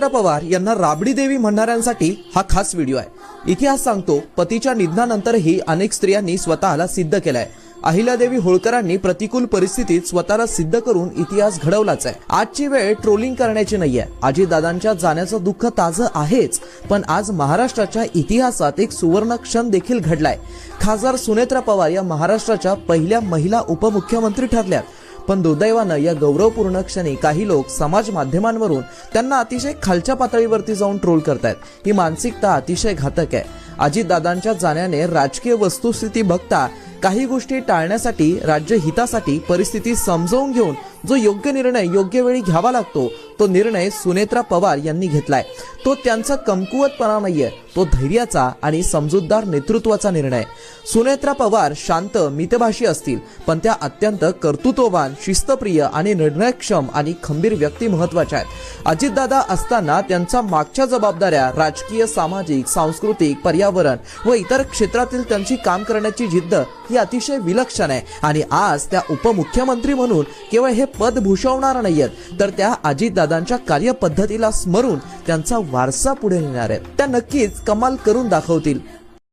सुनेत्रा पवार यांना राबडी देवी म्हणणाऱ्यांसाठी हा खास व्हिडिओ आहे। इतिहास सांगतो, पतीच्या निधनानंतरही अनेक स्त्रियांनी स्वतःला सिद्ध केलंय। अहिल्यादेवी होळकरांनी प्रतिकूल परिस्थितीत स्वतःला सिद्ध करून इतिहास घडवलाच आहे। आजची वेळ ट्रोलिंग करण्याची नाहीये। अजितदादांच्या जाण्याचं दुःख ताजं आहेच, पण आज महाराष्ट्राच्या इतिहासात एक सुवर्ण क्षण देखील घडलाय। खासदार सुनेत्रा पवार या महाराष्ट्राच्या पहिल्या महिला उपमुख्यमंत्री ठरल्यात। पण दुर्दैवानं या गौरवपूर्ण क्षणी काही लोक समाज माध्यमांवरून त्यांना अतिशय खालच्या पातळीवरती जाऊन ट्रोल करतायत। ही मानसिकता अतिशय घातक आहे। अजितदादांच्या जाण्याने राजकीय वस्तुस्थिती बघता काही गोष्टी टाळण्यासाठी, राज्य हितासाठी परिस्थिती समजावून घेऊन जो योग्य निर्णय योग्य वेळी घ्यावा लागतो, तो निर्णय सुनेत्रा पवार यांनी घेतलाय। तो त्यांचा कमकुवतपणा नाहीये, तो धैर्याचा आणि समजूतदार नेतृत्वाचा निर्णय। सुनेत्रा पवार शांत मितभाषी असतील, पण त्या अत्यंत कर्तृत्ववान, शिस्तप्रिय आणि निर्णयक्षम आणि खंबीर व्यक्ती महत्वाच्या आहेत। अजितदादा असताना त्यांच्या मागच्या जबाबदाऱ्या, राजकीय, सामाजिक, सांस्कृतिक, पर्यावरण व इतर क्षेत्रातील त्यांची काम करण्याची जिद्द ही अतिशय विलक्षण आहे। आणि आज त्या उपमुख्यमंत्री म्हणून केवळ हे पद भूषवणार नाहीयेत, तर त्या अजितदादांच्या कार्यपद्धतीला स्मरून त्यांचा वारसा पुढे नेणार आहेत। त्या नक्कीच कमाल करून दाखवतील।